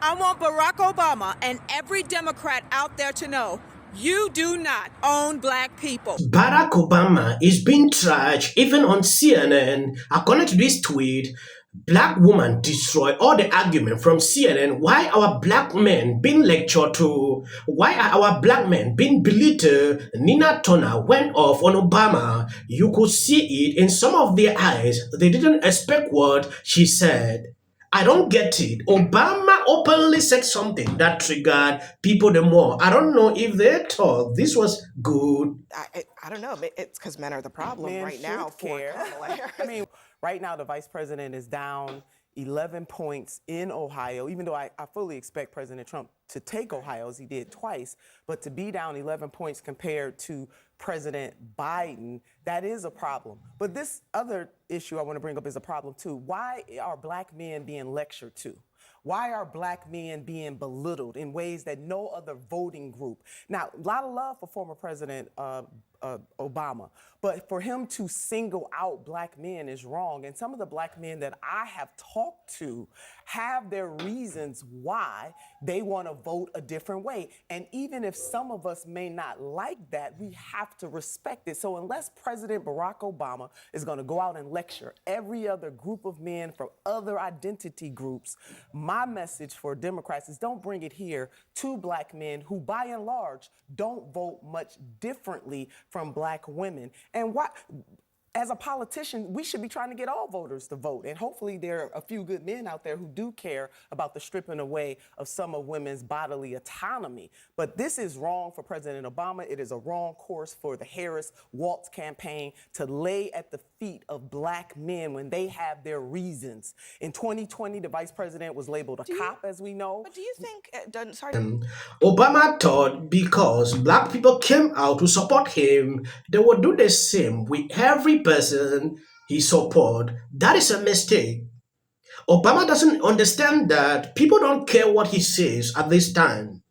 I want Barack Obama and every Democrat out there to know you do not own black people. Barack Obama is being trashed even on CNN. According to this tweet, black woman destroy all the argument from CNN. Why our black men being lectured to? Why are our black men being belittled? Nina Turner went off on Obama. You could see it in some of their eyes. They didn't expect what she said. I don't get it. Obama openly said something that triggered people the more. I don't know if they thought this was good. I don't know. It's because men are the problem Men right now for care. Kamala Harris. I mean, right now the vice president is down 11 points in Ohio, even though I fully expect President Trump to take Ohio, as he did twice, but to be down 11 points compared to President Biden, that is a problem. But this other issue I want to bring up is a problem too. Why are black men being lectured to? Why are black men being belittled in ways that no other voting group? Now, a lot of love for former President Obama, but for him to single out black men is wrong. And some of the black men that I have talked to have their reasons why they want to vote a different way. And even if some of us may not like that, we have to respect it. So unless President Barack Obama is going to go out and lecture every other group of men from other identity groups, my message for Democrats is don't bring it here to black men who, by and large, don't vote much differently from black women. And why? As a politician, we should be trying to get all voters to vote. And hopefully there are a few good men out there who do care about the stripping away of some of women's bodily autonomy. But this is wrong for President Obama. It is a wrong course for the Harris-Waltz campaign to lay at the feet of black men when they have their reasons. In 2020, the vice president was labeled a cop, as we know. But do you think, Obama thought because black people came out to support him, they would do the same with every person he support. That is a mistake. Obama doesn't understand that people don't care what he says at this time.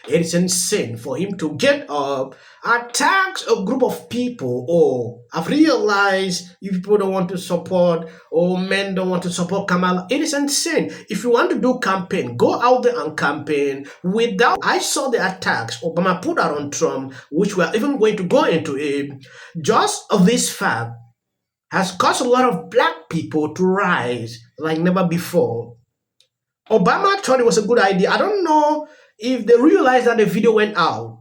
It is insane for him to get up, attack a group of people. Oh, I've realized you people don't want to support, or men don't want to support Kamala. It is insane. If you want to do campaign, go out there and campaign without. I saw the attacks Obama put out on Trump, which we are even going to go into it. Just of this fact has caused a lot of black people to rise like never before. Obama thought it was a good idea. I don't know if they realized that the video went out.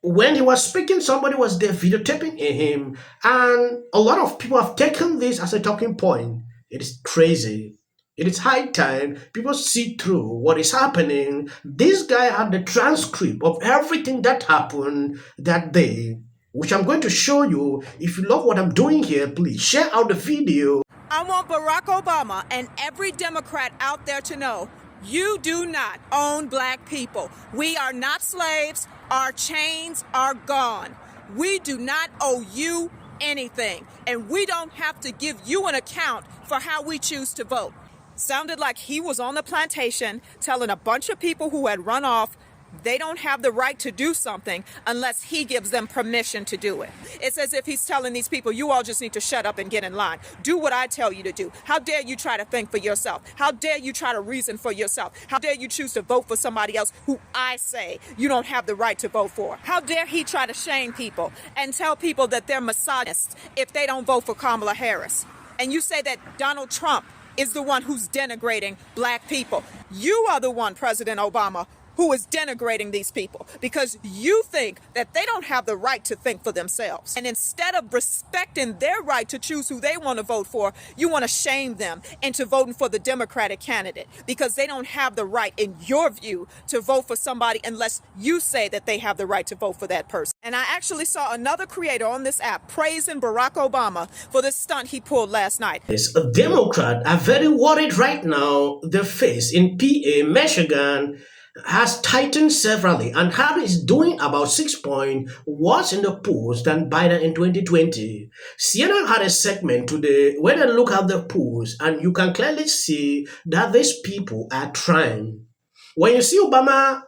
When he was speaking, somebody was there videotaping him, and a lot of people have taken this as a talking point. It is crazy. It is high time people see through what is happening. This guy had the transcript of everything that happened that day, which I'm going to show you. If you love what I'm doing here, please share out the video. I want Barack Obama and every Democrat out there to know you do not own black people. We are not slaves. Our chains are gone. We do not owe you anything, and we don't have to give you an account for how we choose to vote. Sounded like he was on the plantation telling a bunch of people who had run off they don't have the right to do something unless he gives them permission to do it. It's as if he's telling these people, you all just need to shut up and get in line. Do what I tell you to do. How dare you try to think for yourself? How dare you try to reason for yourself? How dare you choose to vote for somebody else who I say you don't have the right to vote for? How dare he try to shame people and tell people that they're misogynists if they don't vote for Kamala Harris? And you say that Donald Trump is the one who's denigrating black people. You are the one, President Obama, who is denigrating these people because you think that they don't have the right to think for themselves. And instead of respecting their right to choose who they want to vote for, you want to shame them into voting for the Democratic candidate because they don't have the right, in your view, to vote for somebody unless you say that they have the right to vote for that person. And I actually saw another creator on this app praising Barack Obama for the stunt he pulled last night. Yes, a Democrat are very worried right now. The face in PA, Michigan, has tightened severally, and Harris is doing about 6 points worse in the polls than Biden in 2020. CNN had a segment today where they look at the polls, and you can clearly see that these people are trying. When you see Obama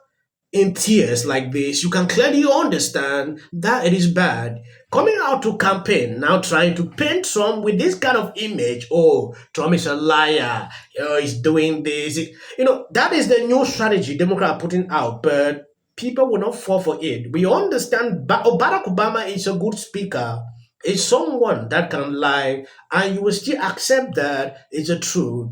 in tears like this, you can clearly understand that it is bad. Coming out to campaign, now trying to paint Trump with this kind of image, oh, Trump is a liar, oh, he's doing this. That is the new strategy Democrats are putting out, but people will not fall for it. We understand Barack Obama is a good speaker, is someone that can lie, and you will still accept that it's the truth.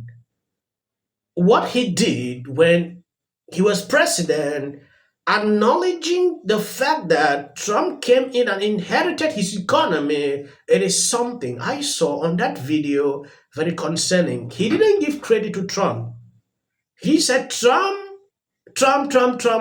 What he did when he was president, acknowledging the fact that Trump came in and inherited his economy, it is something I saw on that video very concerning. He didn't give credit to Trump. He said Trump,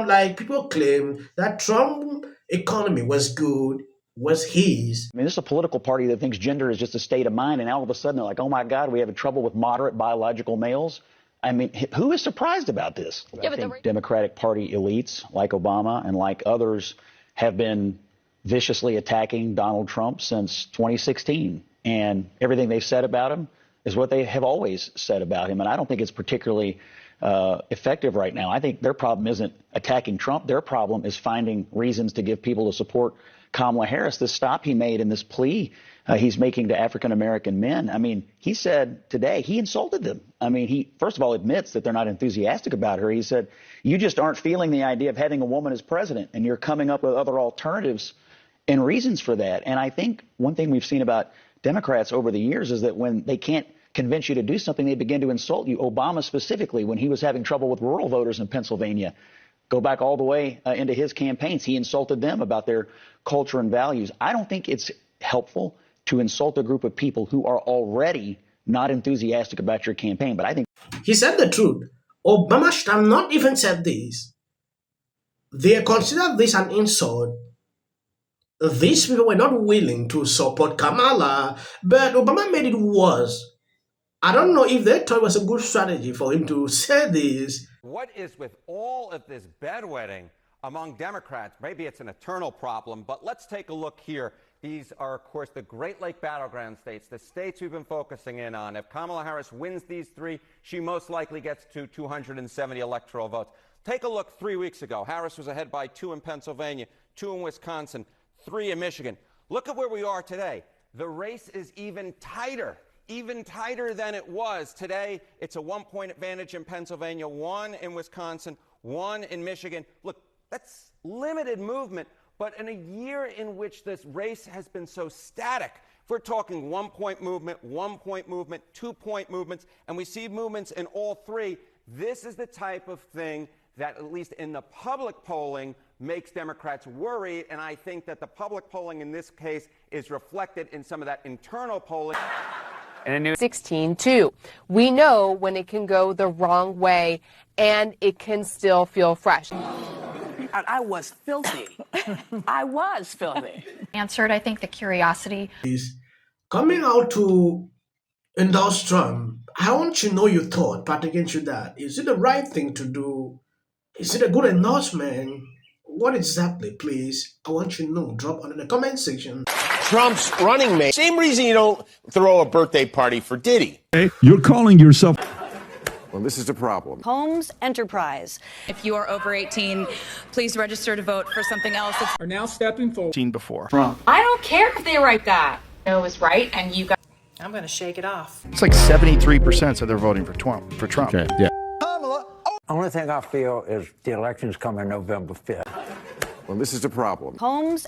like people claim that Trump economy was good, was his. I mean, this is a political party that thinks gender is just a state of mind, and all of a sudden they're like, oh my God, we have trouble with moderate biological males. I mean, who is surprised about this? Yeah, I think Democratic Party elites like Obama and like others have been viciously attacking Donald Trump since 2016. And everything they've said about him is what they have always said about him. And I don't think it's particularly effective right now. I think their problem isn't attacking Trump. Their problem is finding reasons to give people to support Kamala Harris. The stop he made in this plea he's making to African-American men. I mean, he said today he insulted them. I mean, he, first of all, admits that they're not enthusiastic about her. He said, you just aren't feeling the idea of having a woman as president, and you're coming up with other alternatives and reasons for that. And I think one thing we've seen about Democrats over the years is that when they can't convince you to do something, they begin to insult you. Obama specifically, when he was having trouble with rural voters in Pennsylvania, go back all the way into his campaigns, he insulted them about their culture and values. I don't think it's helpful to insult a group of people who are already not enthusiastic about your campaign. But I think he said the truth. Obama should have not even said this. They considered this an insult. These people were not willing to support Kamala, but Obama made it worse. I don't know if they thought it was a good strategy for him to say this. What is with all of this bedwetting among Democrats? Maybe it's an eternal problem, but let's take a look here. These are, of course, the Great Lake Battleground states, the states we've been focusing in on. If Kamala Harris wins these three, she most likely gets to 270 electoral votes. Take a look 3 weeks ago. Harris was ahead by 2 in Pennsylvania, 2 in Wisconsin, 3 in Michigan. Look at where we are today. The race is even tighter than it was. Today, it's a 1-point advantage in Pennsylvania, 1 in Wisconsin, 1 in Michigan. Look, that's limited movement. But in a year in which this race has been so static, if we're talking 1-point movement, 1-point movement, 2-point movements, and we see movements in all three, this is the type of thing that, at least in the public polling, makes Democrats worried. And I think that the public polling in this case is reflected in some of that internal polling. 16-2. We know when it can go the wrong way, and it can still feel fresh. I was filthy. I was filthy. Answered, I think, the curiosity. Is coming out to endorse Trump. I want to know your thought, pertaining to that. Is it the right thing to do? Is it a good endorsement? What exactly, please? I want you to know. Drop on in the comment section. Trump's running mate. Same reason you don't throw a birthday party for Diddy. Hey, you're calling yourself... Well, this is a problem. Homes Enterprise. If you are over 18, please register to vote for something else. Are now stepping forward. Seen before. I don't care if they write that. No, it was right, and you got. I'm going to shake it off. It's like 73% said they're voting for Trump. Okay, yeah. Only thing I feel is the election's coming November 5th. Well, this is a problem. Homes